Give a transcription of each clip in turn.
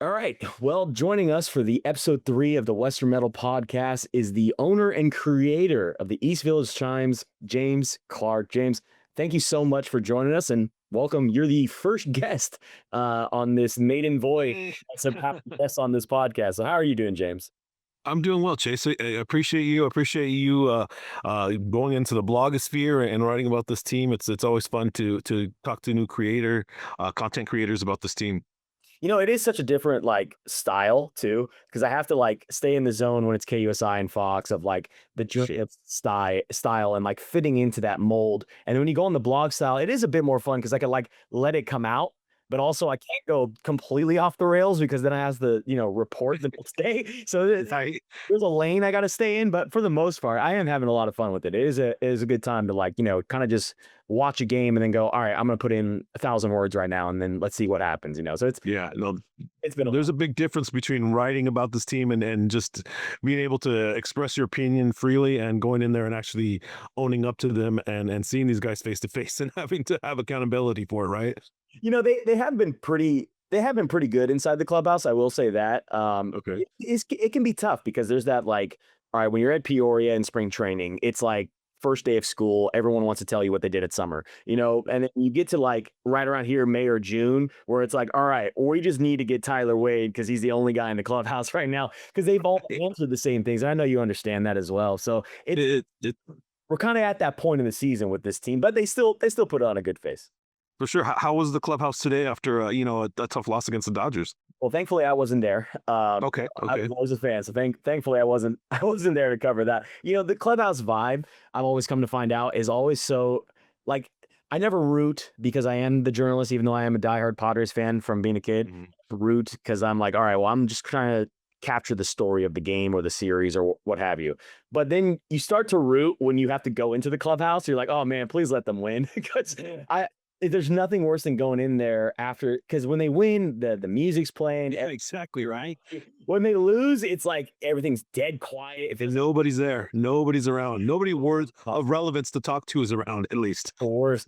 All right. Well, joining us for the episode 3 of the Western Metal podcast is the owner and creator of the East Village Chimes, James Clark. James, thank you so much for joining us and welcome. You're the first guest on this maiden voyage. Eh, Some happy guests on this podcast. So, how are you doing, James? I'm doing well, Chase. I appreciate you. I appreciate you going into the blogosphere and writing about this team. It's always fun to talk to new content creators about this team. It is such a different style too, because I have to stay in the zone when it's KUSI and Fox of the journey style and fitting into that mold. And when you go on the blog style, it is a bit more fun because I can let it come out, but also I can't go completely off the rails because then I have to, report the next day. So I there's a lane I got to stay in, but for the most part, I am having a lot of fun with it. It is a good time to kind of just watch a game and then go, all right, I'm gonna put in 1,000 words right now, and then let's see what happens. So yeah, no, it's been a there's a big difference between writing about this team and just being able to express your opinion freely and going in there and actually owning up to them and seeing these guys face to face and having to have accountability for it, right? they have been pretty good inside the clubhouse. I will say that. Okay. It can be tough because there's that all right, when you're at Peoria in spring training, it's like first day of school, everyone wants to tell you what they did at summer, and then you get to right around here, May or June, where it's like, all right, we just need to get Tyler Wade because he's the only guy in the clubhouse right now because they've all It, answered the same things. I know you understand that as well. So it we're kind of at that point in the season with this team, but they still put on a good face. for sure. How was the clubhouse today after a tough loss against the Dodgers? Well, thankfully I wasn't there. Okay, I okay. was a fan, so thankfully I wasn't there to cover that. The clubhouse vibe, I've always come to find out, is always so like I never root because I am the journalist, even though I am a diehard Padres fan from being a kid. Mhm. Root because I'm like, all right, well, I'm just trying to capture the story of the game or the series or what have you. But then you start to root when you have to go into the clubhouse. You're like, oh man, please let them win because I there's nothing worse than going in there after because when they win, the music's playing. Yeah, exactly, right? When they lose, it's like everything's dead quiet. If And it's nobody's there. Nobody's around. Nobody worth of relevance to talk to is around, at least. worse,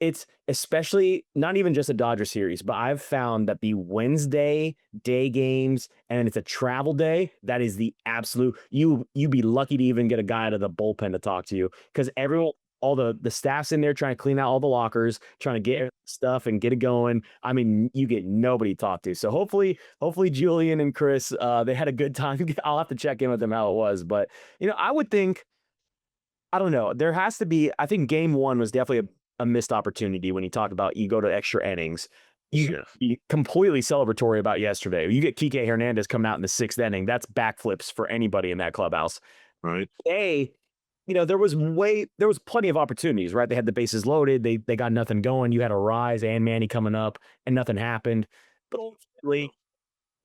it's especially not even just a Dodger series, but I've found that the Wednesday day games and it's a travel day, that is the absolute you be lucky to even get a guy out of the bullpen to talk to you because everyone all the staff's in there trying to clean out all the lockers, trying to get stuff and get it going. I mean, you get nobody to talk to. So hopefully Julian and Chris, they had a good time. I'll have to check in with them how it was, but I would think I don't know. There has to be. I think game one was definitely a missed opportunity when you talk about you go to extra innings. You Sure. be completely celebratory about yesterday. You get Kike Hernandez coming out in the sixth inning. That's backflips for anybody in that clubhouse. Right. A, there was plenty of opportunities, right? They had the bases loaded. They got nothing going. You had a Rise and Manny coming up, and nothing happened. But ultimately,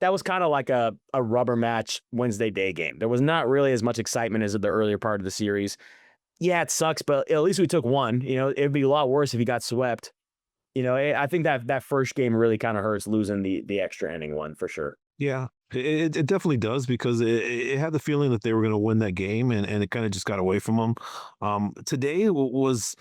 that was kind of like a rubber match Wednesday day game. There was not really as much excitement as the earlier part of the series. Yeah, it sucks, but at least we took one. It'd be a lot worse if you got swept. I think that first game really kind of hurts losing the extra inning one for sure. Yeah. It definitely does because it had the feeling that they were going to win that game and it kind of just got away from them. Today was,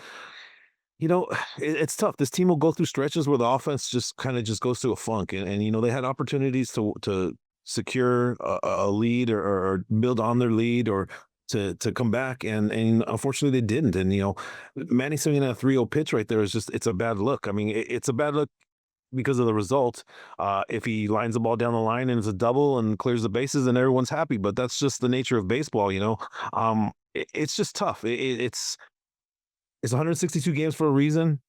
you know, it's tough. This team will go through stretches where the offense just kind of just goes through a funk and they had opportunities to secure a lead or build on their lead or to come back and unfortunately they didn't. And Manny swinging a 3-0 pitch right there is just it's a bad look. I mean, it's a bad look because of the result. If he lines the ball down the line and it's a double and clears the bases, and everyone's happy. But that's just the nature of baseball. It's just tough. It's 162 games for a reason.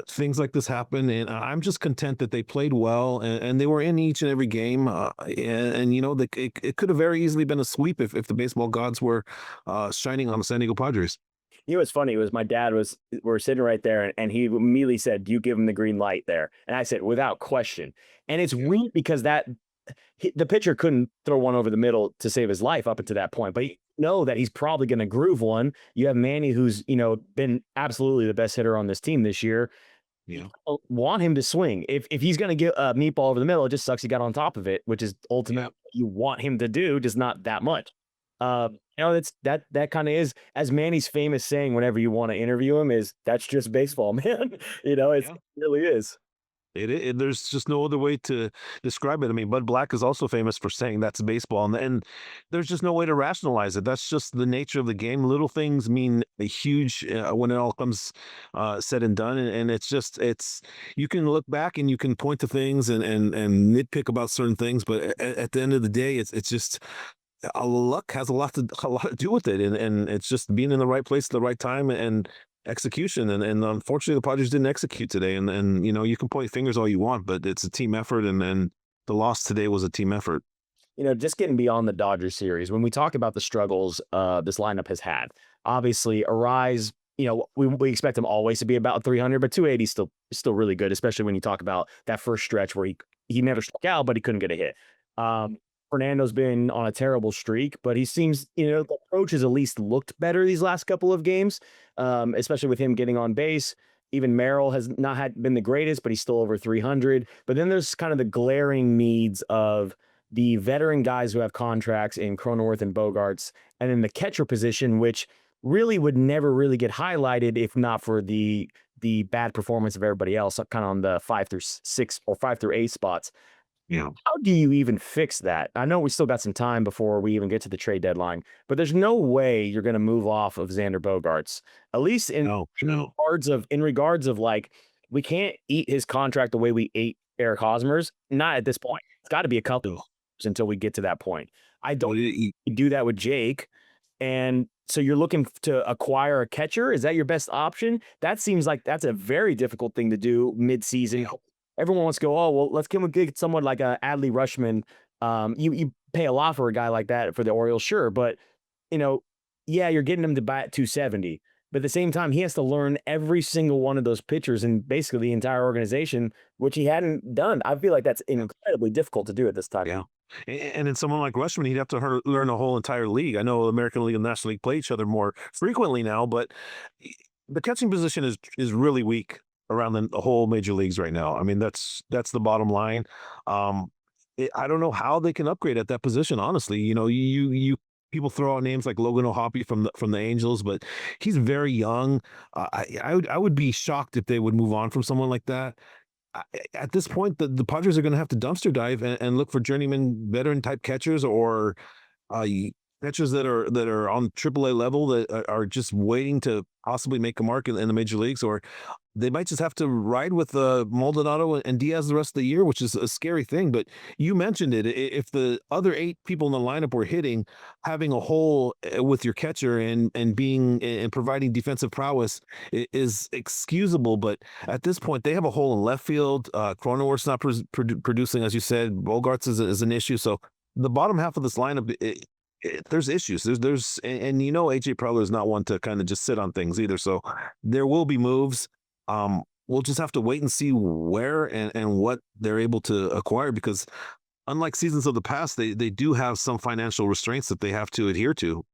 Things like this happen, and I'm just content that they played well and they were in each and every game. It could have very easily been a sweep if the baseball gods were shining on the San Diego Padres. What's funny was my dad we're sitting right there and he immediately said, "Do you give him the green light there?" And I said, "Without question." And it's weird because the pitcher couldn't throw one over the middle to save his life up until that point, but you know that he's probably going to groove one. You have Manny, who's been absolutely the best hitter on this team this year. You Yeah, want him to swing. If he's going to get a meatball over the middle, it just sucks he got on top of it, which is ultimately yeah. what you want him to do, just not that much. That's that kind of is as Manny's famous saying whenever you want to interview him is that's just baseball, man. It Yeah. really is. There's just no other way to describe it. I mean, Bud Black is also famous for saying that's baseball, and there's just no way to rationalize it. That's just the nature of the game. Little things mean a huge when it all comes said and done, and it's just it's you can look back and you can point to things and nitpick about certain things, but at the end of the day, it's just luck has a lot to do with it, and it's just being in the right place at the right time and execution. And unfortunately, the Padres didn't execute today. And you can point fingers all you want, but it's a team effort, and the loss today was a team effort. Just getting beyond the Dodgers series, when we talk about the struggles this lineup has had, obviously Arise, we expect him always to be about 300, but 280 still really good, especially when you talk about that first stretch where he never struck out, but he couldn't get a hit. Fernando's been on a terrible streak, but he seems, the approach has at least looked better these last couple of games, especially with him getting on base. Even Merrill has not been the greatest, but he's still over 300. But then there's kind of the glaring needs of the veteran guys who have contracts in Cronenworth and Bogarts, and then the catcher position, which really would never really get highlighted if not for the bad performance of everybody else, kind of on the 5 through 6 or 5 through 8 spots. Yeah. How do you even fix that? I know we still got some time before we even get to the trade deadline, but there's no way you're going to move off of Xander Bogarts. At least No, no. in regards of like we can't eat his contract the way we ate Eric Hosmer's. Not at this point. It's got to be a couple No. until we get to that point. I Well, don't do that with Jake. And so you're looking to acquire a catcher? Is that your best option? That seems like that's a very difficult thing to do mid-season. Everyone wants to go, oh, well, can we get someone like a Adley Rushman? You pay a lot for a guy like that for the Orioles, sure, but you know, yeah, you're getting him to bat 270. But at the same time, he has to learn every single one of those pitchers and basically the entire organization, which he hadn't done. I feel like that's incredibly difficult to do at this time. yeah. And then someone like Rushman, he'd have to learn a whole entire league. I know American League and National League play each other more frequently now, but the catching position is really weak around the whole major leagues right now. I mean, that's the bottom line. Um, I don't know how they can upgrade at that position. Honestly, you people throw out names like Logan O'Hoppe from the Angels, but he's very young. I would be shocked if they would move on from someone like that. At this point, the Padres are going to have to dumpster dive and look for journeyman veteran type catchers or uh, catchers that are on AAA level that are just waiting to possibly make a mark in the major leagues, or they might just have to ride with Maldonado and Diaz the rest of the year, which is a scary thing. But you mentioned it. If the other 8 people in the lineup were hitting, having a hole with your catcher and being and providing defensive prowess is excusable. But at this point, they have a hole in left field. Cronenworth's not producing, as you said. Bogarts is an issue. So the bottom half of this lineup, there's issues. And AJ Preller is not one to kind of just sit on things either. So there will be moves. We'll just have to wait and see where and what they're able to acquire, because unlike seasons of the past, they do have some financial restraints that they have to adhere to.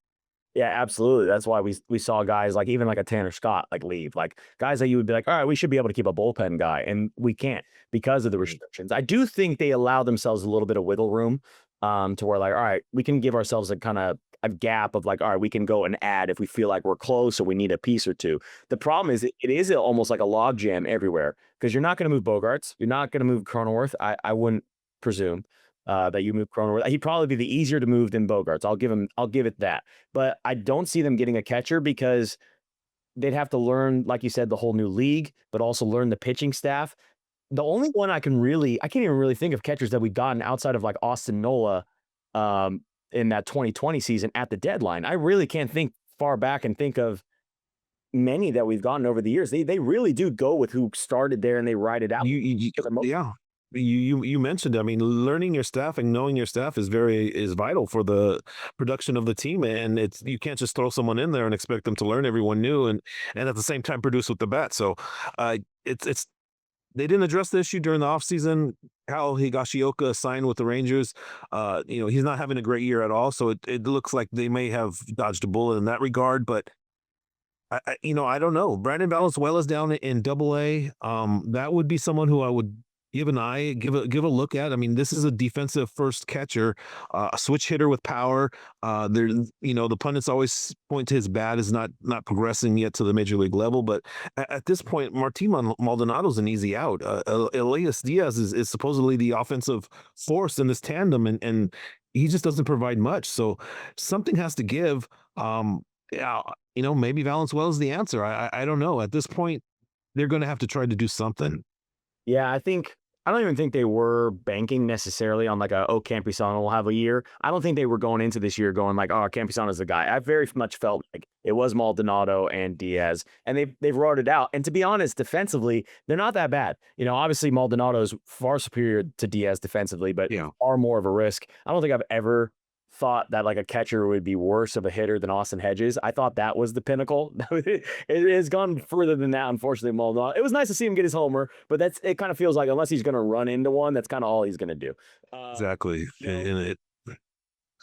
Yeah, absolutely. That's why we saw guys like even like a Tanner Scott like leave, like guys that you would be like, all right, we should be able to keep a bullpen guy, and we can't because of the restrictions. I do think they allow themselves a little bit of wiggle room, to where like, all right, we can give ourselves a kind of a gap of like, all right, we can go and add if we feel like we're close or we need a piece or two. The problem is it is almost like a log jam everywhere because you're not going to move Bogarts, you're not going to move Cronenworth. I wouldn't presume that you move Cronenworth. He'd probably be the easier to move than Bogarts. I'll give it that. But I don't see them getting a catcher because they'd have to learn, like you said, the whole new league, but also learn the pitching staff. The only one I can't even really think of catchers that we've gotten outside of like Austin Nola in that 2020 season at the deadline. I really can't think far back and think of many that we've gotten over the years. They really do go with who started there and they ride it out. Yeah. You mentioned, I mean, learning your staff and knowing your staff is vital for the production of the team, and you can't just throw someone in there and expect them to learn everyone new and at the same time produce with the bat. So it's they didn't address the issue during the offseason. Kyle Higashioka signed with the Rangers. He's not having a great year at all, so it looks like they may have dodged a bullet in that regard. But I don't know. Brandon Valenzuela's down in Double A. That would be someone who I would give an eye, give a look at. I mean, this is a defensive first catcher, a switch hitter with power. There, the pundits always point to his bat as not progressing yet to the major league level, but at this point, Martin Maldonado's an easy out. Elias Diaz is supposedly the offensive force in this tandem, and he just doesn't provide much. So something has to give. Yeah, maybe Valenzuela is the answer. I don't know. At this point, they're going to have to try to do something. Yeah, I don't even think they were banking necessarily on like Campusano will have a year. I don't think they were going into this year going like, oh, Campusano's the guy. I very much felt like it was Maldonado and Diaz, and they've rolled it out. And to be honest, defensively, they're not that bad. Obviously Maldonado is far superior to Diaz defensively, but Yeah. far more of a risk. I don't think I've ever thought that like a catcher would be worse of a hitter than Austin Hedges. I thought that was the pinnacle. It has gone further than that, unfortunately. Maldonado. It was nice to see him get his homer, but it kind of feels like unless he's going to run into one, that's kind of all he's going to do. Exactly. You know, And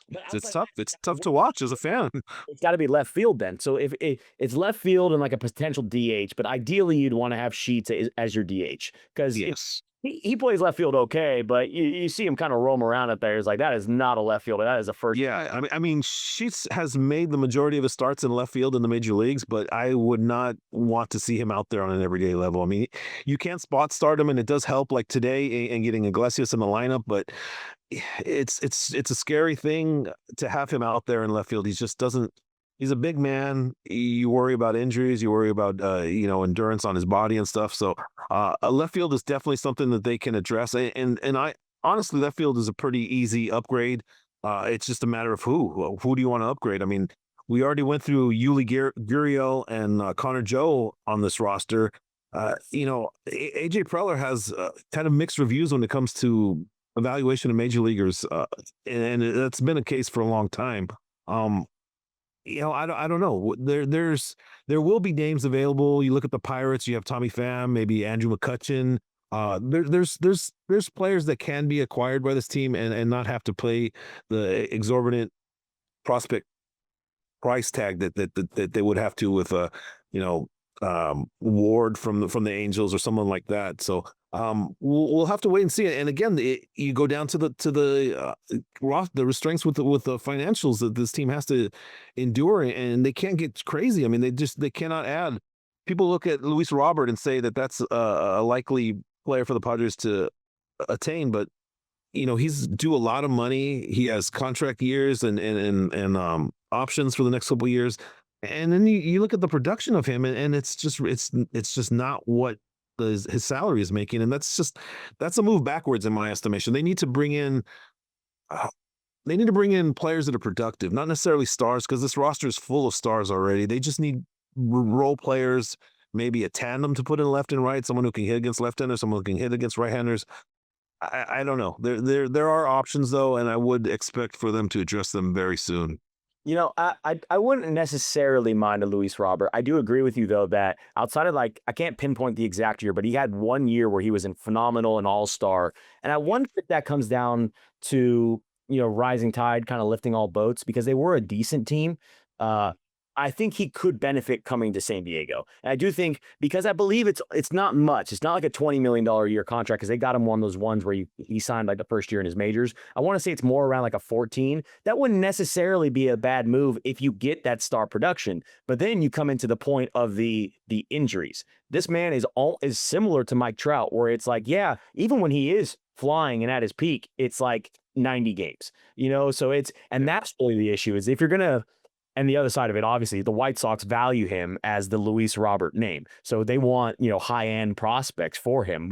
but it's outside tough. It's tough to watch as a fan. it's got to be left field then. So if it's left field and like a potential DH, but ideally you'd want to have Sheets as your DH because Yes. he plays left field okay, but you see him kind of roam around up there. It's like that is not a left fielder. That is a first. Yeah, I mean, Sheets has made the majority of his starts in left field in the major leagues, but I would not want to see him out there on an everyday level. I mean, you can't spot start him, and it does help, like today, and getting Iglesias in the lineup. But it's a scary thing to have him out there in left field. He just doesn't. He's a big man. You worry about injuries. You worry about endurance on his body and stuff. So a left field is definitely something that they can address. And I honestly, left field is a pretty easy upgrade. It's just a matter of who. Who do you want to upgrade? I mean, we already went through Yuli Gurriel and Connor Joe on this roster. AJ Preller has kind of mixed reviews when it comes to evaluation of major leaguers, and that's been a case for a long time. Um, I don't know. There will be names available. You look at the Pirates. You have Tommy Pham, maybe Andrew McCutcheon. There's players that can be acquired by this team and not have to pay the exorbitant prospect price tag that they would have to with you know Ward from the Angels or someone like that. So we'll have to wait and see. And again, you go down to the restraints with the financials that this team has to endure, and they can't get crazy. I mean, they cannot add. People look at Luis Robert and say that that's a likely player for the Padres to attain, but he's due a lot of money. He has contract years and options for the next couple of years. And then you look at the production of him, and it's just not what his salary is making, and that's a move backwards in my estimation. Uh, they need to bring in players that are productive, not necessarily stars, because this roster is full of stars already. They just need role players, maybe a tandem to put in left and right, someone who can hit against left-handers, someone who can hit against right-handers. I don't know. There are options though, and I would expect for them to address them very soon. I wouldn't necessarily mind a Luis Robert. I do agree with you though that outside of like I can't pinpoint the exact year, but he had 1 year where he was in phenomenal and all-star. And I wonder if that comes down to, rising tide kind of lifting all boats because they were a decent team. Uh I think he could benefit coming to San Diego. And I do think because I believe it's not much. It's not like a $20 million a year contract because they got him one of those ones where he signed like the first year in his majors. I want to say it's more around like a 14. That wouldn't necessarily be a bad move if you get that star production. But then you come into the point of the injuries. This man is similar to Mike Trout, where it's like, yeah, even when he is flying and at his peak, it's like 90 games. So that's really the issue is if you're gonna and the other side of it, obviously, the White Sox value him as the Luis Robert name. So they want, high-end prospects for him,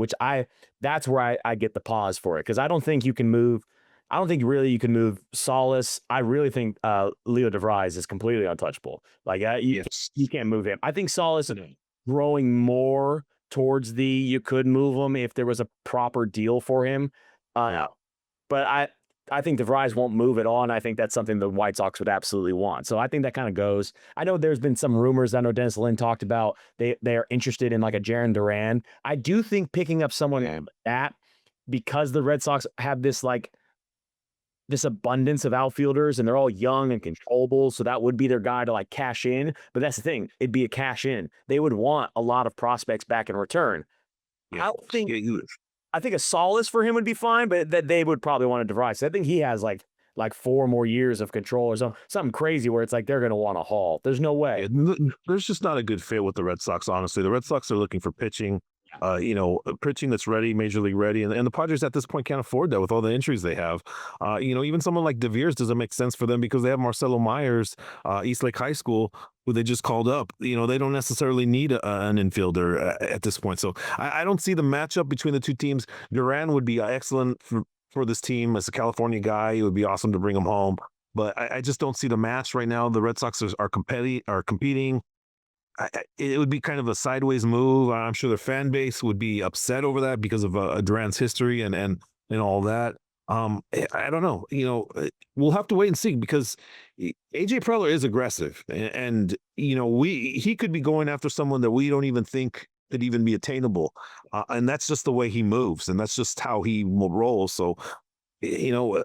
that's where I get the pause for it. Because I don't think really you can move Solace. I really think Leo DeVries is completely untouchable. Like, Yes. you can't move him. I think Solace growing more towards you could move him if there was a proper deal for him. But I think DeVries won't move at all, and I think that's something the White Sox would absolutely want. So I think that kind of goes. I know there's been some rumors. I know Dennis Lin talked about they are interested in like a Jaron Duran. I do think picking up someone like that because the Red Sox have this abundance of outfielders and they're all young and controllable. So that would be their guy to like cash in. But that's the thing; it'd be a cash in. They would want a lot of prospects back in return. Yeah. I don't think. Yeah, I think a solace for him would be fine, but that they would probably want to divide. So I think he has like 4 more years of control or something crazy where it's like they're going to want to haul. There's no Yeah, way. there's just not a good fit with the Red Sox, honestly. The Red Sox are looking for pitching, pitching that's ready, major league ready, and the Padres at this point can't afford that with all the injuries they have. Even someone like DeVere's doesn't make sense for them because they have Marcelo Myers, Eastlake High School, who they just called up. They don't necessarily need an infielder at this point. So I don't see the matchup between the two teams. Duran would be excellent for this team as a California guy. It would be awesome to bring him home. But I just don't see the match right now. The Red Sox are competing. It would be kind of a sideways move. I'm sure their fan base would be upset over that because of Duran's history and all that. I don't know. We'll have to wait and see because AJ Preller is aggressive, and he could be going after someone that we don't even think could even be attainable, and that's just the way he moves, and that's just how he will roll. So, you know,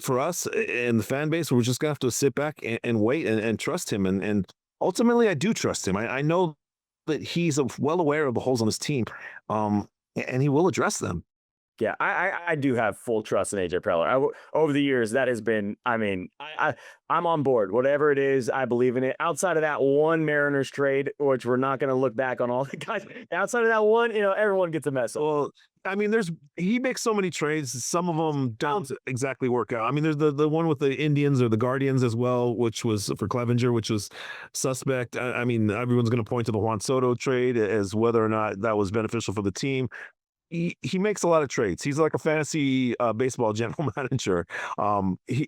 for us and the fan base, we're just gonna have to sit back and wait and trust him. And ultimately, I do trust him. I know that he's well aware of the holes on his team, and he will address them. Yeah, I do have full trust in AJ Preller. Over the years, that has been. I mean, I'm on board. Whatever it is, I believe in it. Outside of that one Mariners trade, which we're not going to look back on all the guys. Outside of that one, everyone gets a mess. Well, I mean, he makes so many trades. Some of them don't exactly work out. I mean, there's the one with the Indians or the Guardians as well, which was for Clevenger, which was suspect. I mean, everyone's going to point to the Juan Soto trade as whether or not that was beneficial for the team. He makes a lot of trades. He's like a fantasy baseball general manager.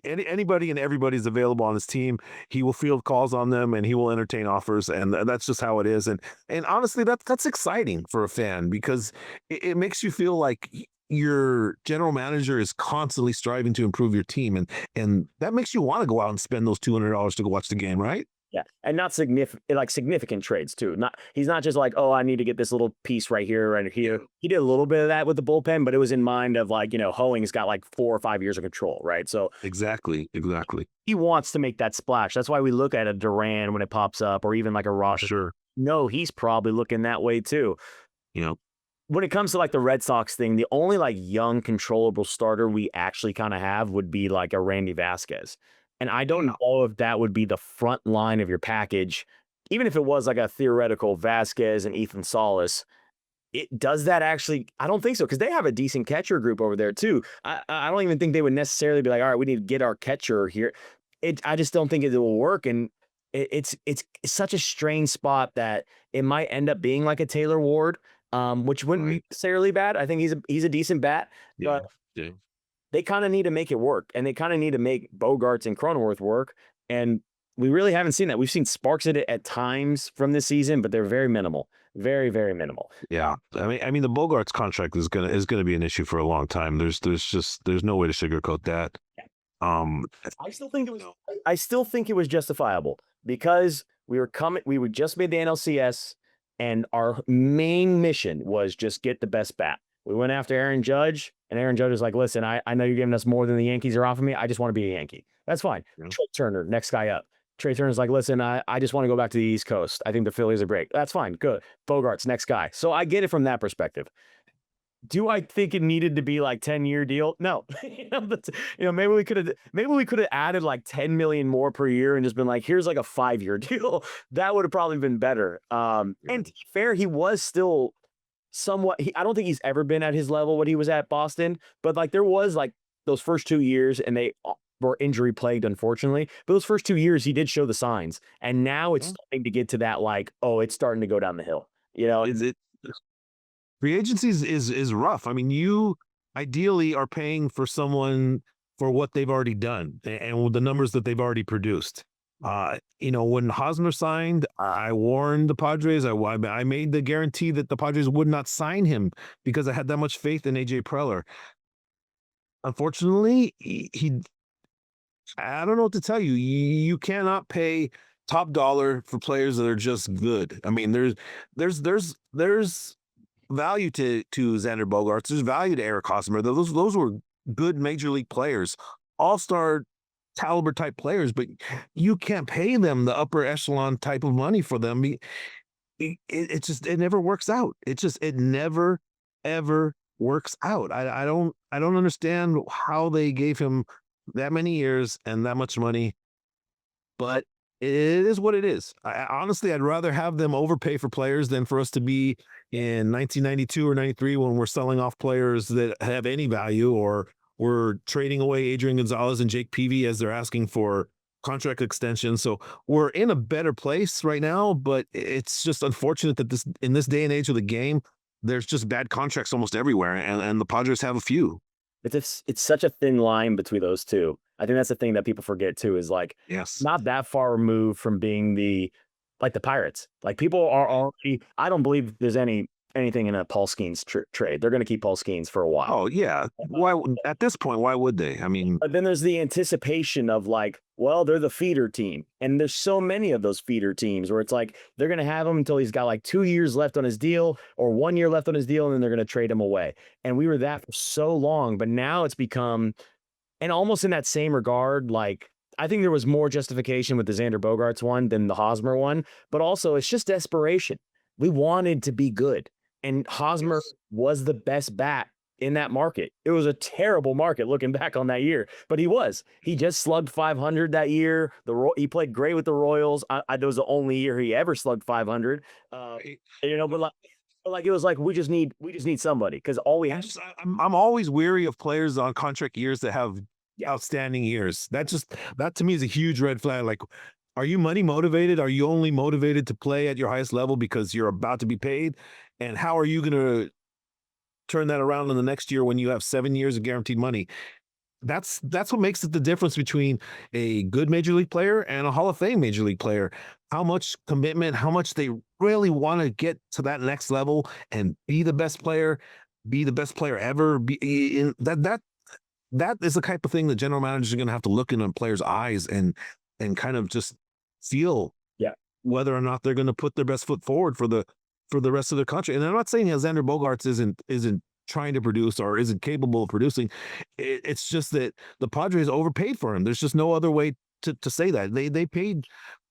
Anybody and everybody's available on his team. He will field calls on them and he will entertain offers, and that's just how it is. And honestly, that's exciting for a fan because it makes you feel like your general manager is constantly striving to improve your team, and that makes you want to go out and spend those $200 to go watch the game, right? Yeah, and not significant trades too. He's not just like, oh, I need to get this little piece right here and here. He did a little bit of that with the bullpen, but it was in mind of like, Hoeing's got like 4 or 5 years of control, right? So Exactly. he wants to make that splash. That's why we look at a Duran when it pops up, or even like a Ross. Sure. No, he's probably looking that way too. You know, When it comes to like the Red Sox thing, the only like young controllable starter we actually kind of have would be like a Randy Vasquez. And I don't know if that would be the front line of your package, even if it was like a theoretical Vasquez and Ethan Solis. It does that actually? I don't think so because they have a decent catcher group over there too. I don't even think they would necessarily be like, all right, we need to get our catcher here. I just don't think it will work, and it's such a strange spot that it might end up being like a Taylor Ward, which wouldn't be necessarily bad. I think he's a decent bat, yeah, but yeah. they kind of need to make it work, and they kind of need to make Bogarts and Cronenworth work. And we really haven't seen that. We've seen sparks of it at times from this season, but they're very minimal, very, very minimal. Yeah, I mean, the Bogarts contract is gonna be an issue for a long time. There's no way to sugarcoat that. Um, I still think it was. I still think it was justifiable because we were coming. We would just made the NLCS, and our main mission was just get the best bat. We went after Aaron Judge, and Aaron Judge was like, "Listen, I know you're giving us more than the Yankees are offering me. I just want to be a Yankee. That's fine." Yeah. Trey Turner, next guy up. Trey Turner's like, "Listen, I just want to go back to the East Coast. I think the Phillies are great. That's fine. Good. Bogarts, next guy." So I get it from that perspective. Do I think it needed to be like 10-year deal? No. Maybe we could have added like 10 million more per year and just been like, here's like a 5-year deal. That would have probably been better. And to be fair, he was still somewhat. I don't think he's ever been at his level when he was at Boston, but like there was like those first 2 years, and they were injury plagued, unfortunately. But those first 2 years, he did show the signs, and now it's starting to get to that like, oh, it's starting to go down the hill. is it free agency is rough. I mean, you ideally are paying for someone for what they've already done and with the numbers that they've already produced. When Hosmer signed, I warned the Padres. I made the guarantee that the Padres would not sign him because I had that much faith in AJ Preller. Unfortunately, I don't know what to tell you. You cannot pay top dollar for players that are just good. I mean, there's value to Xander Bogaerts. There's value to Eric Hosmer. Those were good major league players, all-star caliber type players, but you can't pay them the upper echelon type of money for them. It never works out. It never ever works out. I don't understand how they gave him that many years and that much money, but it is what it is. Honestly, I'd rather have them overpay for players than for us to be in 1992 or 93 when we're selling off players that have any value, or we're trading away Adrian Gonzalez and Jake Peavy as they're asking for contract extensions. So we're in a better place right now, but it's just unfortunate that this in this day and age of the game, there's just bad contracts almost everywhere, and the Padres have a few. It's such a thin line between those 2. I think that's the thing that people forget too is, like, Yes. not that far removed from being the Pirates. Like, people are already I don't believe there's anything in a Paul Skeens trade. They're gonna keep Paul Skeens for a while. Oh yeah. At this point, why would they? I mean, But then there's the anticipation of, like, well, they're the feeder team. And there's so many of those feeder teams where it's like they're going to have him until he's got like 2 years left on his deal or 1 year left on his deal, and then they're going to trade him away. And we were that for so long, but now it's become, and almost in that same regard, like, I think there was more justification with the Xander Bogaerts one than the Hosmer one, but also it's just desperation. We wanted to be good, and Hosmer was the best bat in that market. It was a terrible market looking back on that year, but he was. He just slugged 500 that year. He played great with the Royals. That was the only year he ever slugged 500. right. But it was like we just need somebody because all we I have. just I'm always weary of players on contract years that have Yeah, outstanding years. That to me is a huge red flag. Like, are you money motivated? Are you only motivated to play at your highest level because you're about to be paid? And how are you going to turn that around in the next year when you have 7 years of guaranteed money? That's what makes it the difference between a good major league player and a Hall of Fame major league player. How much commitment, how much they really want to get to that next level and be the best player ever. Be in that is the type of thing that general managers are going to have to look in a player's eyes and kind of just feel yeah. whether or not they're going to put their best foot forward for the rest of their country. And I'm not saying Xander Bogaerts isn't trying to produce or isn't capable of producing. It's just that the Padres overpaid for him. There's just no other way to say that. They paid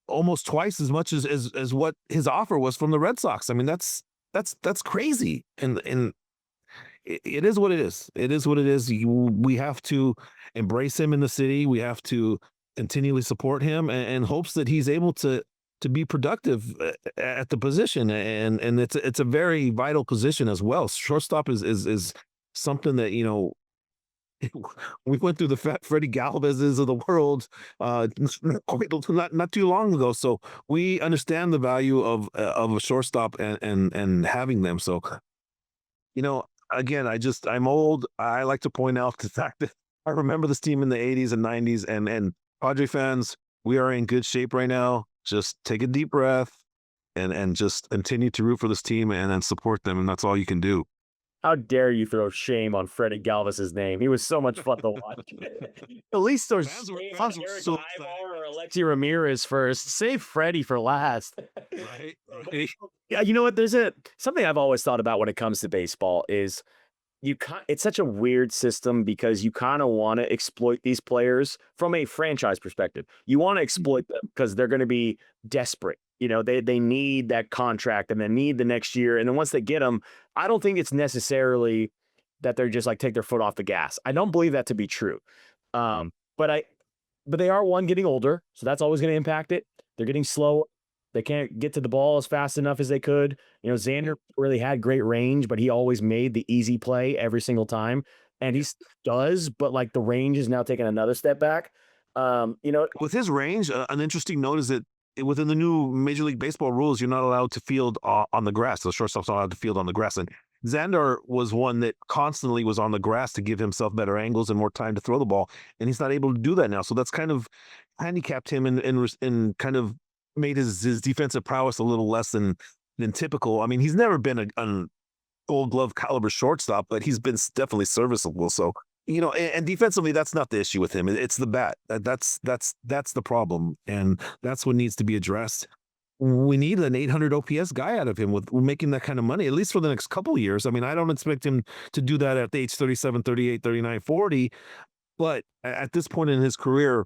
almost twice as much as what his offer was from the Red Sox. I mean, that's crazy. And it is what it is. It is what it is. We have to embrace him in the city. We have to continually support him and hopes that he's able to be productive at the position. And it's a very vital position as well. Shortstop is something that, we went through the Freddie Galvez's of the world not too long ago. So we understand the value of a shortstop and having them. So, again, I'm old. I like to point out the fact that I remember this team in the 80s and 90s, and Padre fans, we are in good shape right now. Just take a deep breath and just continue to root for this team and support them, and that's all you can do. How dare you throw shame on Freddie Galvis's name? He was so much fun to watch. At least there's shame on Eric So excited. Ivar or Alexi Ramirez first. Save Freddie for last. Right, right. Yeah, you know what? There's something I've always thought about when it comes to baseball is it's such a weird system because you kind of want to exploit these players from a franchise perspective. You want to exploit them because they're going to be desperate. They need that contract and they need the next year. And then once they get them, I don't think it's necessarily that they're just like take their foot off the gas. I don't believe that to be true. But they are getting older, so that's always going to impact it. They're getting slow. They can't get to the ball as fast enough as they could. Xander really had great range, but he always made the easy play every single time. And he does, but like the range is now taking another step back. With his range, an interesting note is that within the new Major League Baseball rules, you're not allowed to field on the grass. The shortstop's not allowed to field on the grass. And Xander was one that constantly was on the grass to give himself better angles and more time to throw the ball. And he's not able to do that now. So that's kind of handicapped him and kind of made his defensive prowess a little less than typical. I mean, he's never been an Gold Glove caliber shortstop, but he's been definitely serviceable. So, and defensively, that's not the issue with him. It's the bat. That's the problem, and that's what needs to be addressed. We need an 800 OPS guy out of him with making that kind of money, at least for the next couple of years. I mean, I don't expect him to do that at the age 37, 38, 39, 40, but at this point in his career,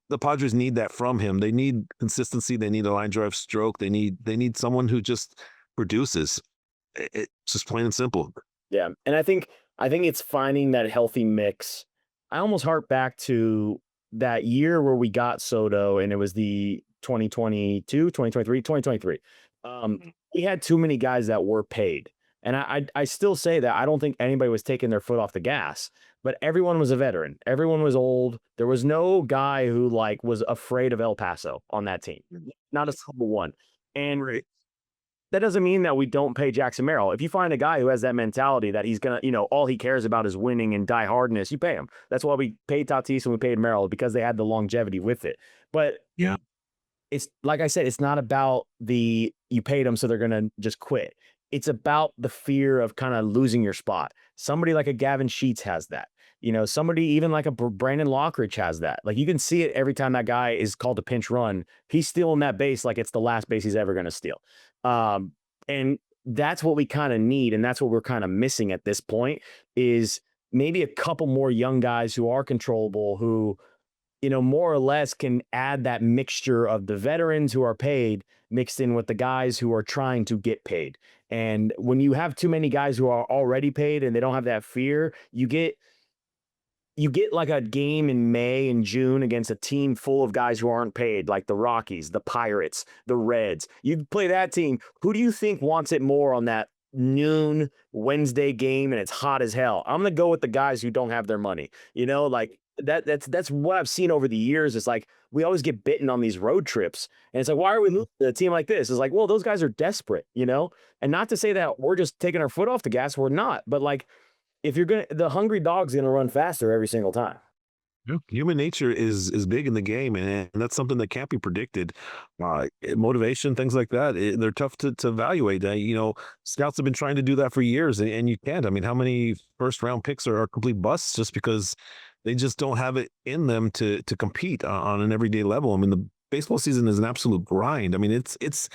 the Padres need that from him. They need consistency. They need a line drive stroke. They need someone who just produces. It's just plain and simple. Yeah, and I think I think it's finding that healthy mix. I almost hark back to that year where we got Soto, and it was the 2022, 2023, 2023. We had too many guys that were paid. And I still say that I don't think anybody was taking their foot off the gas, but everyone was a veteran. Everyone was old. There was no guy who like was afraid of El Paso on that team. Not a single one. And Right. that doesn't mean that we don't pay Jackson Merrill. If you find a guy who has that mentality that he's gonna, all he cares about is winning and die hardness, you pay him. That's why we paid Tatis and we paid Merrill, because they had the longevity with it. But Yeah. it's like I said, it's not about the you paid them so they're gonna just quit. It's about the fear of kind of losing your spot. Somebody like a Gavin Sheets has that. Somebody even like a Brandon Lockridge has that. Like you can see it every time that guy is called a pinch run. He's stealing that base like it's the last base he's ever going to steal. And that's what we kind of need, and that's what we're kind of missing at this point is maybe a couple more young guys who are controllable, who more or less can add that mixture of the veterans who are paid mixed in with the guys who are trying to get paid. And when you have too many guys who are already paid and they don't have that fear, you get like a game in May and June against a team full of guys who aren't paid, like the Rockies, the Pirates, the Reds. You play that team. Who do you think wants it more on that noon Wednesday game and it's hot as hell? I'm going to go with the guys who don't have their money. Like that's what I've seen over the years. It's like we always get bitten on these road trips. And it's like, why are we losing to a team like this? It's like, well, those guys are desperate. And not to say that we're just taking our foot off the gas. We're not. But like, if the hungry dog's going to run faster every single time. Yeah, human nature is big in the game, and that's something that can't be predicted. Motivation, things like that, they're tough to evaluate. Scouts have been trying to do that for years, and you can't. I mean, how many first round picks are complete busts just because they just don't have it in them to compete on an everyday level? I mean, the baseball season is an absolute grind. I mean, it's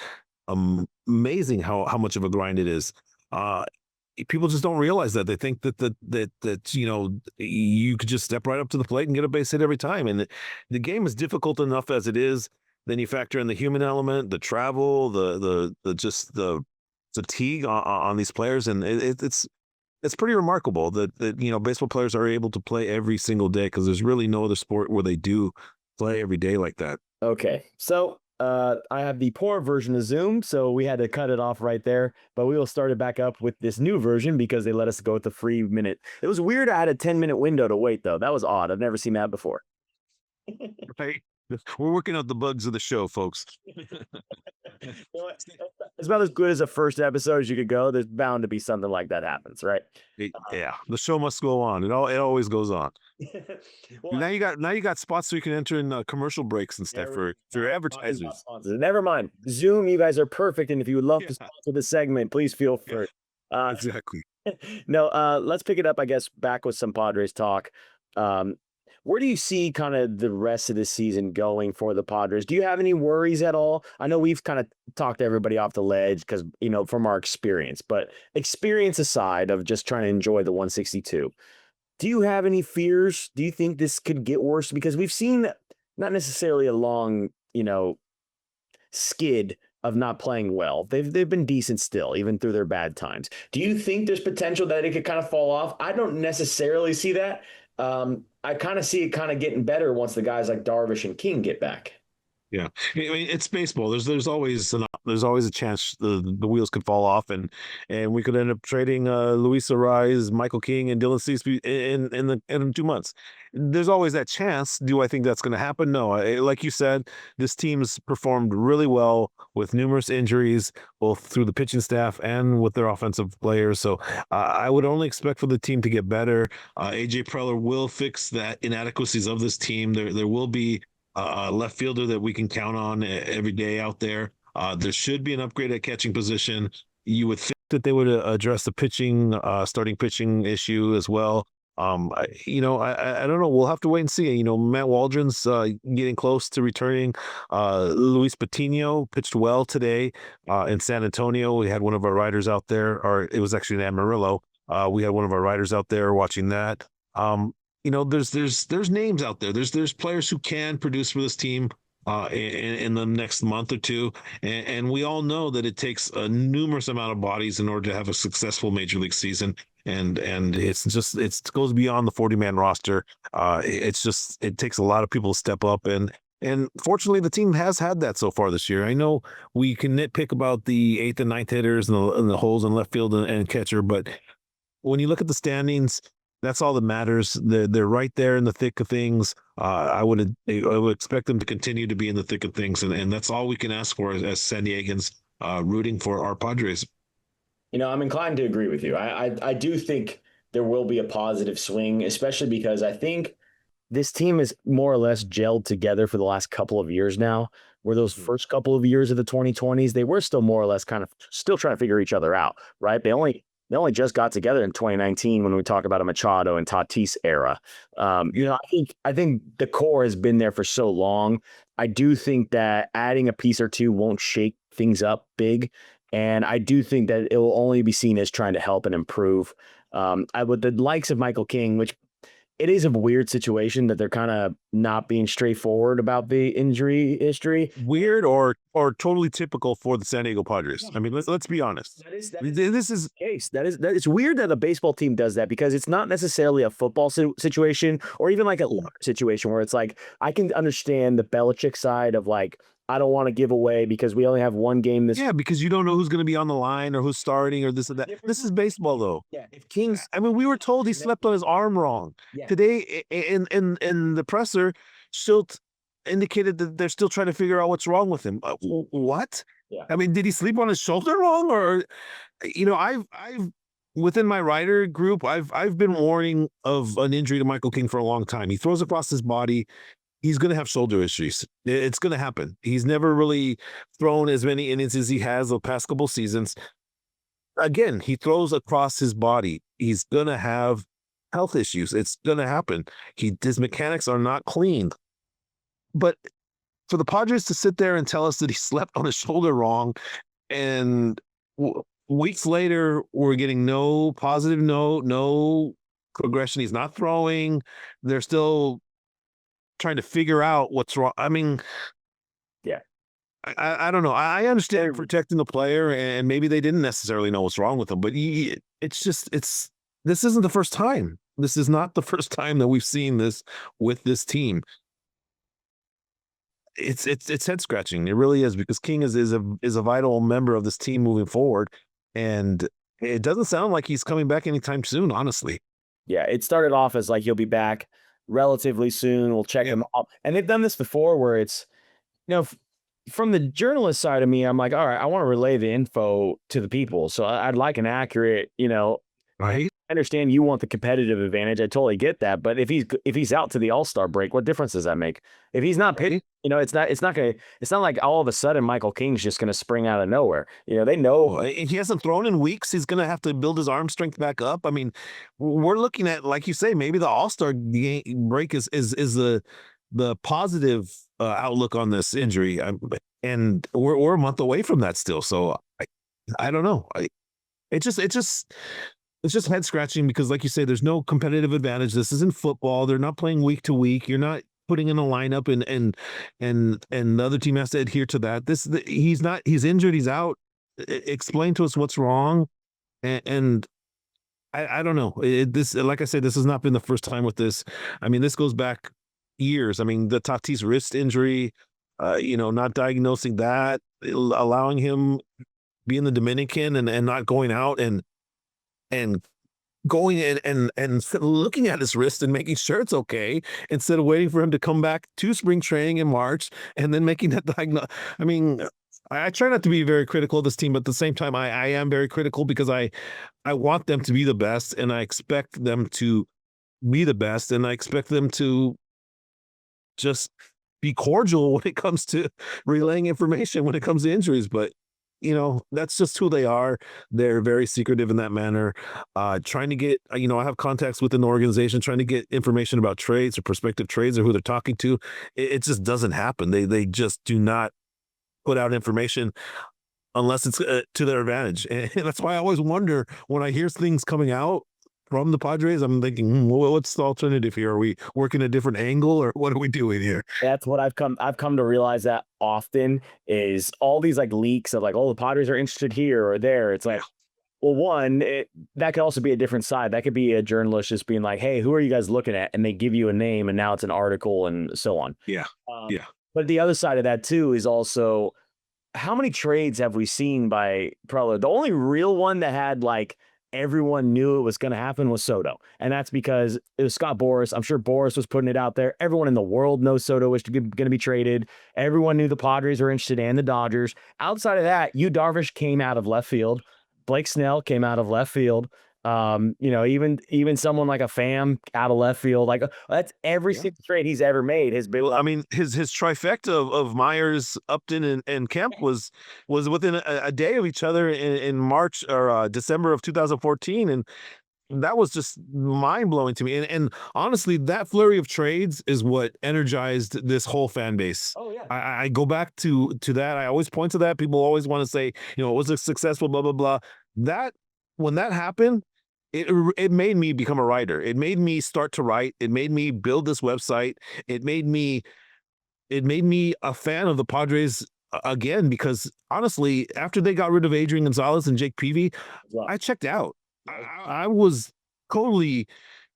amazing how much of a grind it is. People just don't realize that. They think that you could just step right up to the plate and get a base hit every time. And the game is difficult enough as it is. Then you factor in the human element, the travel, the just the fatigue on these players, and it's pretty remarkable that baseball players are able to play every single day, because there's really no other sport where they do play every day like that. Okay. So I have the poor version of Zoom, so we had to cut it off right there. But we will start it back up with this new version because they let us go with the free minute. It was weird. I had a 10-minute window to wait, though. That was odd. I've never seen that before. Right? We're working out the bugs of the show, folks. It's about as good as a first episode as you could go. There's bound to be something like that happens, right? Yeah, the show must go on. It always goes on. Well, Now you got spots so you can enter in commercial breaks and stuff for your advertisers. never mind. Zoom, you guys are perfect. And if you would love to Yeah, sponsor this segment, please feel yeah, free. Uh, exactly. no, let's pick it up, I guess, back with some Padres talk. Um, where do you see kind of the rest of the season going for the Padres? Do you have any worries at all? I know we've kind of talked everybody off the ledge because, from our experience, but experience aside of just trying to enjoy the 162, do you have any fears? Do you think this could get worse? Because we've seen not necessarily a long, skid of not playing well. They've been decent still, even through their bad times. Do you think there's potential that it could kind of fall off? I don't necessarily see that. I kind of see it kind of getting better once the guys like Darvish and King get back. Yeah, I mean, it's baseball. There's always a chance the wheels could fall off, and we could end up trading Luis Ariz, Michael King, and Dylan Cease in 2 months. There's always that chance. Do I think that's going to happen? No. Like you said, this team's performed really well with numerous injuries, both through the pitching staff and with their offensive players. So I would only expect for the team to get better. AJ Preller will fix that inadequacies of this team. There will be left fielder that we can count on every day out there. There should be an upgrade at catching position. You would think that they would address the starting pitching issue as well. I don't know. We'll have to wait and see. Matt Waldron's getting close to returning. Luis Patino pitched well today in San Antonio. We had one of our riders out there, or it was actually in Amarillo. We had one of our riders out there watching that. There's names out there. There's players who can produce for this team in the next month or two, and we all know that it takes a numerous amount of bodies in order to have a successful major league season. and it goes beyond the 40-man roster. It's just it takes a lot of people to step up, and fortunately, the team has had that so far this year. I know we can nitpick about the eighth and ninth hitters and the holes in left field and catcher, but when you look at the standings, that's all that matters. They're right there in the thick of things. I would expect them to continue to be in the thick of things, and that's all we can ask for as San Diegans rooting for our Padres. I'm inclined to agree with you. I do think there will be a positive swing, especially because I think this team is more or less gelled together for the last couple of years now. Where those first couple of years of the 2020s, they were still more or less kind of still trying to figure each other out, right? They only just got together in 2019 when we talk about a Machado and Tatis era. I think the core has been there for so long. I do think that adding a piece or two won't shake things up big, and I do think that it will only be seen as trying to help and improve. I would the likes of Michael King, which it is a weird situation that they're kind of not being straightforward about the injury history. Weird or totally typical for the San Diego Padres. I mean, let's be honest. That is This is the case. That it's weird that a baseball team does that because it's not necessarily a football situation or even like a lottery situation where it's like I can understand the Belichick side of like I don't want to give away because we only have one game this. yeah, because you don't know who's going to be on the line or who's starting or this or that. This is baseball, though. Yeah, if Kings. I mean, we were told he slept on his arm wrong yeah, today. In the presser, Schilt indicated that they're still trying to figure out what's wrong with him. What? yeah, I mean, did he sleep on his shoulder wrong, or I've within my writer group, I've been warning of an injury to Michael King for a long time. He throws across his body. He's going to have shoulder issues. It's going to happen. He's never really thrown as many innings as he has the past couple seasons. Again, he throws across his body. He's going to have health issues. It's going to happen. His mechanics are not clean. But for the Padres to sit there and tell us that he slept on his shoulder wrong, and weeks later we're getting no positive, no progression. He's not throwing. They're still trying to figure out what's wrong. I mean, yeah. I don't know. I understand protecting the player, and maybe they didn't necessarily know what's wrong with him, but this isn't the first time. This is not the first time that we've seen this with this team. It's head scratching. It really is, because King is a vital member of this team moving forward, and it doesn't sound like he's coming back anytime soon. Honestly, Yeah, it started off as like he'll be back relatively soon. We'll check him out, and they've done this before where it's from the journalist side of me, I'm like, all right, I want to relay the info to the people, so I'd like an accurate, right? I understand you want the competitive advantage. I totally get that. But if he's out to the All-Star break, what difference does that make? If he's not pitching, Right? it's not like all of a sudden Michael King's just gonna spring out of nowhere. They know. Oh, and he hasn't thrown in weeks. He's going to have to build his arm strength back up. I mean, we're looking at, like you say, maybe the All-Star break is the positive outlook on this injury, and we're a month away from that still. So I don't know. It just it's just head scratching because, like you say, there's no competitive advantage. This isn't football. They're not playing week to week. You're not putting in a lineup, and the other team has to adhere to that. He's injured. He's out. Explain to us what's wrong, and I don't know. This, like I said, this has not been the first time with this. I mean, this goes back years. I mean, the Tatis wrist injury, not diagnosing that, allowing him be in the Dominican and not going out and going in and looking at his wrist and making sure it's okay, instead of waiting for him to come back to spring training in March and then making that diagnosis. I mean, I try not to be very critical of this team, but at the same time, I am very critical because I want them to be the best, and I expect them to be the best, and I expect them to just be cordial when it comes to relaying information when it comes to injuries. But that's just who they are. They're very secretive in that manner. Trying to get, I have contacts within the organization, trying to get information about trades or prospective trades or who they're talking to. It just doesn't happen. They just do not put out information unless it's to their advantage. And that's why I always wonder when I hear things coming out from the Padres. I'm thinking, what's the alternative here? Are we working a different angle, or what are we doing here? That's what I've come to realize that often is all these like leaks of like, oh, the Padres are interested here or there. It's like Well, one, that could also be a different side. That could be a journalist just being like, "Hey, who are you guys looking at?" And they give you a name, and now it's an article, and so on. Yeah. Um, Yeah. but the other side of that too is also how many trades have we seen by Preller? The only real one that had like everyone knew it was going to happen was Soto, and that's because it was Scott Boras. I'm sure Boras was putting it out there. Everyone in the world knows Soto is going to be traded. Everyone knew the Padres were interested and the Dodgers. Outside of that, Yu Darvish came out of left field. Blake Snell came out of left field. Even someone like a Pham out of left field, like that's every Yeah. single trade he's ever made has been Well, I like, mean, his trifecta of Myers, Upton, and Kemp was within a day of each other in March or December of 2014, and that was just mind blowing to me. And honestly, that flurry of trades is what energized this whole fan base. oh yeah, I go back to that. I always point to that. People always want to say, it was a successful blah blah blah. That when that happened, it made me become a writer. It made me start to write. It made me build this website. It made me it made me a fan of the Padres again because honestly, after they got rid of Adrian Gonzalez and Jake Peavy, well, I checked out. I was totally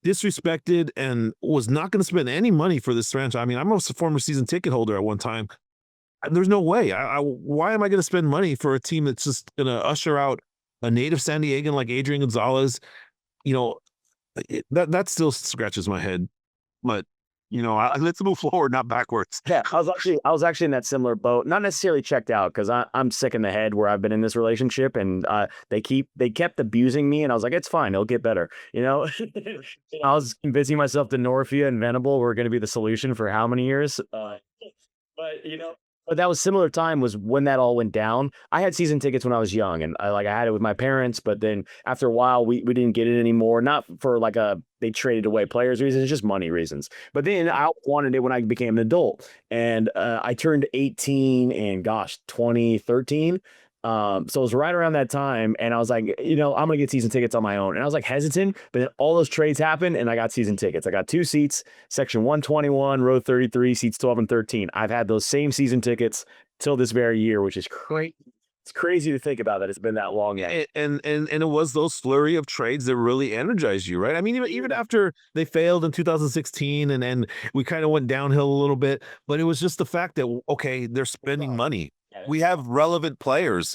disrespected and was not going to spend any money for this franchise. I mean, I'm a former season ticket holder at one time. There's no way. Why am I going to spend money for a team that's just going to usher out a native San Diegan like Adrian Gonzalez? You know, that still scratches my head. But let's move forward, not backwards. yeah, I was actually in that similar boat. Not necessarily checked out because I'm sick in the head where I've been in this relationship, and they kept abusing me, and I was like, it's fine, it'll get better. I was convincing myself that Norphia and Venable were going to be the solution for how many years? But but that was similar time was when that all went down. I had season tickets when I was young, and I had it with my parents. But then after a while, we didn't get it anymore. Not for like they traded away players reasons, just money reasons. But then I wanted it when I became an adult, and I turned 18 and gosh, 2013. So it was right around that time, and I was like, I'm gonna get season tickets on my own. And I was like hesitant, but then all those trades happened, and I got season tickets. I got two seats, section 121, row 33, seats 12 and 13. I've had those same season tickets till this very year, which is crazy. It's crazy to think about that it's been that long now. And it was those flurry of trades that really energized you, right? I mean, even after they failed in 2016 and we kind of went downhill a little bit, but it was just the fact that okay, they're spending money. We have relevant players.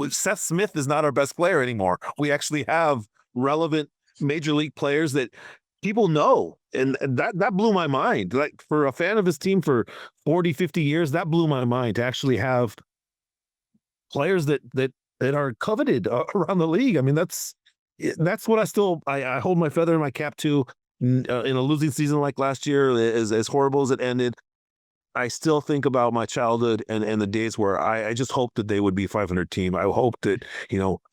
Seth Smith is not our best player anymore. We actually have relevant major league players that people know. And that blew my mind. Like for a fan of his team for 40, 50 years, that blew my mind to actually have players that are coveted around the league. I mean, that's what I hold my feather in my cap to. In a losing season like last year, as horrible as it ended, I still think about my childhood and the days where I just hoped that they would be 500 team. I hope that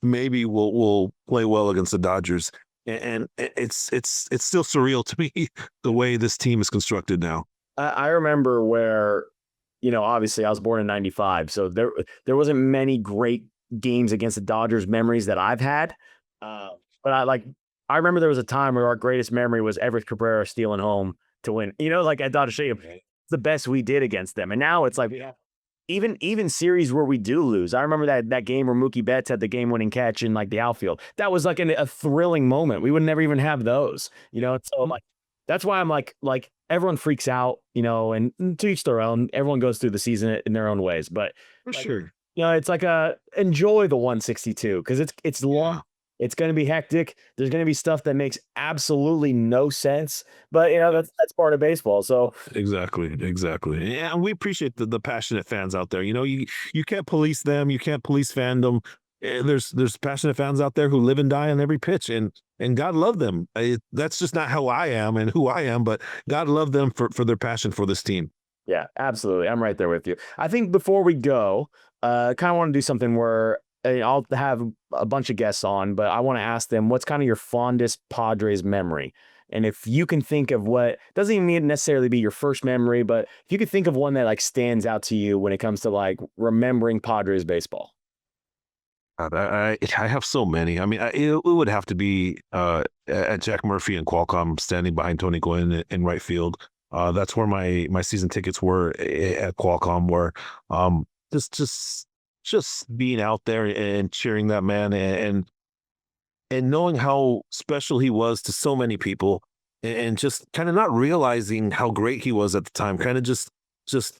maybe we'll play well against the Dodgers. And it's still surreal to me the way this team is constructed now. I remember where, obviously I was born in 95. So there wasn't many great games against the Dodgers memories that I've had. But I remember there was a time where our greatest memory was Everett Cabrera stealing home to win, like at Dodger Stadium. It's the best we did against them. And now it's like, even series where we do lose. I remember that game where Mookie Betts had the game winning catch in like the outfield. That was like a thrilling moment. We would never even have those, So I'm like, that's why I'm like everyone freaks out, and to each their own. Everyone goes through the season in their own ways, but For sure. it's like enjoy the 162 because it's long. It's going to be hectic. There's going to be stuff that makes absolutely no sense, but that's part of baseball. So Exactly. Yeah, and we appreciate the passionate fans out there. You can't police them. You can't police fandom. There's passionate fans out there who live and die on every pitch, and God love them. That's just not how I am and who I am, but God love them for their passion for this team. yeah, absolutely. I'm right there with you. I think before we go, kind of want to do something where I'll have a bunch of guests on, but I want to ask them what's kind of your fondest Padres memory. And if you can think of what doesn't even need to necessarily be your first memory, but if you could think of one that like stands out to you when it comes to like remembering Padres baseball. God, I have so many. I mean, it would have to be at Jack Murphy and Qualcomm standing behind Tony Gwynn in right field. That's where my season tickets were at Qualcomm. Where just being out there and cheering that man and and knowing how special he was to so many people, and just kind of not realizing how great he was at the time, kind of just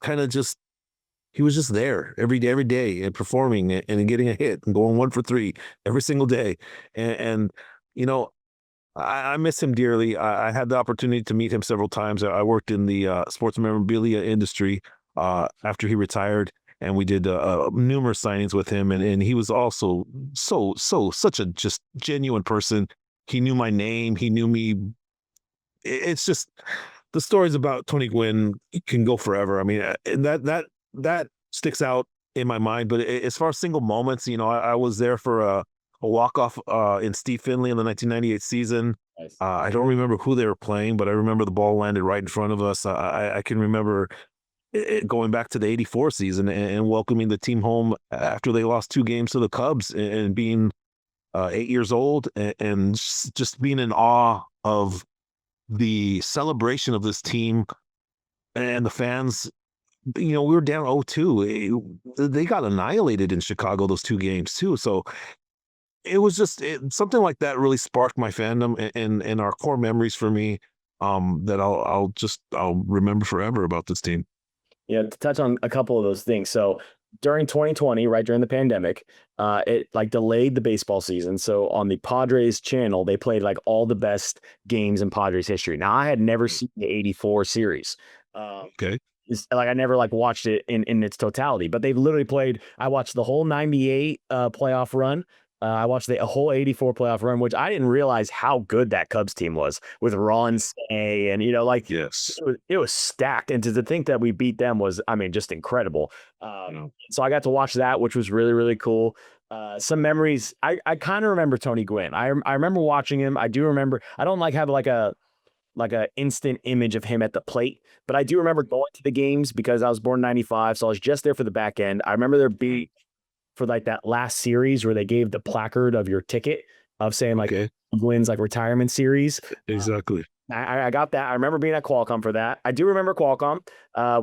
kind of just he was just there every day and performing and getting a hit and going 1 for 3 every single day. And you know, I miss him dearly. I had the opportunity to meet him several times. I worked in the sports memorabilia industry after he retired, and we did numerous signings with him. And he was also such a just genuine person. He knew my name. He knew me. It's just the stories about Tony Gwynn can go forever. I mean, and that sticks out in my mind. But as far as single moments, I was there for a walk off in Steve Finley in the 1998 season. Nice. I don't remember who they were playing, but I remember the ball landed right in front of us. I can remember going back to the '84 season and welcoming the team home after they lost 2 games to the Cubs, and being 8 years old, and just being in awe of the celebration of this team and the fans. We were down 0-2. They got annihilated in Chicago those 2 games too. So it was just something like that really sparked my fandom and our core memories for me, that I'll remember forever about this team. Yeah, to touch on a couple of those things. So during 2020, right during the pandemic, it like delayed the baseball season. So on the Padres channel, they played like all the best games in Padres history. Now I had never seen the '84 series. Um, Okay. like I never like watched it in its totality, but they've literally played. I watched the whole '98 playoff run. I watched the a whole '84 playoff run, which I didn't realize how good that Cubs team was with Ron Say, and like Yes. it was stacked. And to think that we beat them was, I mean, just incredible. Yeah. So I got to watch that, which was really, really cool. Some memories. I kind of remember Tony Gwynn. I remember watching him. I do remember. I don't like have like a instant image of him at the plate, but I do remember going to the games because I was born in '95, so I was just there for the back end. I remember there be for like that last series where they gave the placard of your ticket of saying like Okay. Gwynn's like retirement series. Exactly. I got that. I remember being at Qualcomm for that. I do remember Qualcomm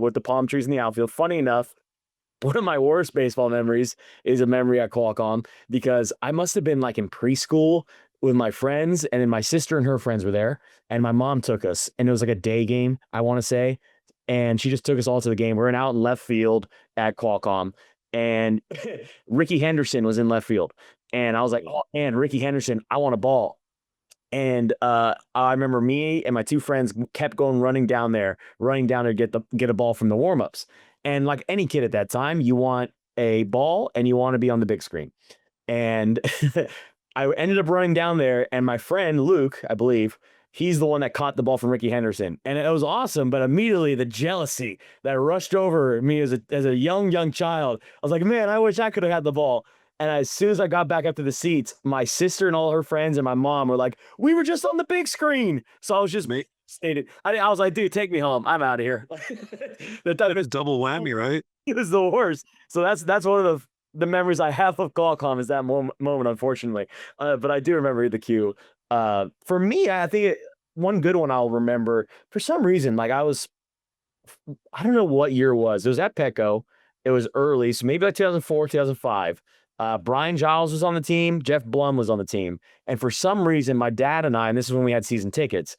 with the palm trees in the outfield. Funny enough, one of my worst baseball memories is a memory at Qualcomm because I must have been like in preschool with my friends, and then my sister and her friends were there, and my mom took us, and it was like a day game, I want to say, and she just took us all to the game. We're in out in left field at Qualcomm, and Ricky Henderson was in left field, and I was like, oh man, Ricky Henderson, I want a ball. And I remember me and my two friends kept going running down to get a ball from the warmups. And like any kid at that time, you want a ball and you want to be on the big screen. And I ended up running down there, and my friend Luke, I believe, he's the one that caught the ball from Ricky Henderson, and it was awesome. But immediately the jealousy that rushed over me as a young child, I was like, man, I wish I could have had the ball. And as soon as I got back up to the seats, my sister and all her friends and my mom were like, "We were just on the big screen." So I was just Mate, stated. I was like, "Dude, take me home. I'm out of here." the, that is double whammy, right? it was the worst. So that's one of the memories I have of Qualcomm is that moment, unfortunately. But I do remember the queue. For me, I think one good one I'll remember for some reason. Like I don't know what year it was. It was at Petco. It was early, so maybe like 2004, 2005. Brian Giles was on the team. Jeff Blum was on the team. And for some reason, my dad and I, and this is when we had season tickets,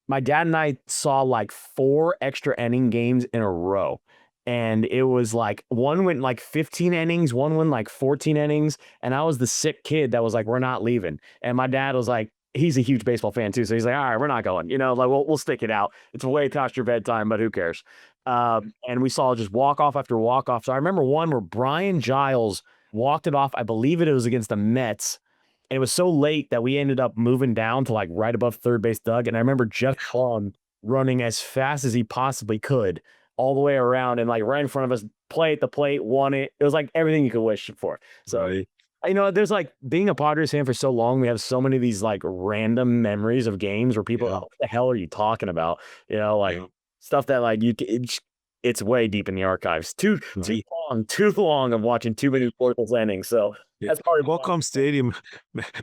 my dad and I saw like 4 extra inning games in a row. And it was like one went like 15 innings, one went like 14 innings. And I was the sick kid that was like, we're not leaving. And my dad was like, he's a huge baseball fan too. So he's like, all right, we're not going. Like we'll stick it out. It's way past your bedtime, but who cares? And we saw just walk off after walk off. So I remember one where Brian Giles walked it off. I believe it was against the Mets, and it was so late that we ended up moving down to like right above third base Doug. And I remember Jeff Vaughn running as fast as he possibly could all the way around and like right in front of us, play at the plate, won it. It was like everything you could wish for. So, Right. there's like being a Padres fan for so long, we have so many of these like random memories of games where people, oh, Yeah. what the hell are you talking about? Like Yeah. stuff that like it's way deep in the archives. Right. Too long of watching too many worthless endings. So Yeah. that's part of why. Qualcomm Stadium,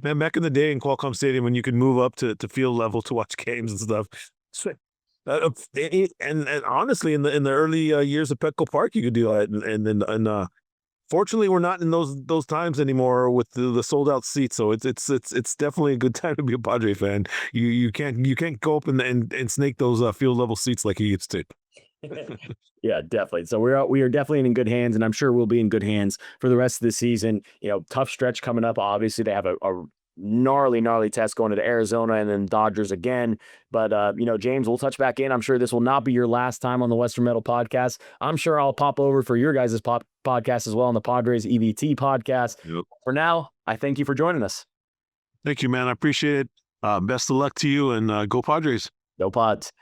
man, back in the day in Qualcomm Stadium when you could move up to field level to watch games and stuff. So, and honestly, in the early years of Petco Park, you could do that, and Fortunately, we're not in those times anymore with the sold out seats. So it's definitely a good time to be a Padre fan. You can't go up and snake those field level seats like you used to. Yeah, definitely. So we are definitely in good hands, and I'm sure we'll be in good hands for the rest of the season. Tough stretch coming up. Obviously, they have a gnarly test going to Arizona and then Dodgers again. But James, we'll touch back in. I'm sure this will not be your last time on the Western Metal podcast. I'm sure I'll pop over for your guys' podcast as well on the Padres EVT podcast. Yep. For now, I thank you for joining us. Thank you, man. I appreciate it. Best of luck to you, and go Padres. No pods.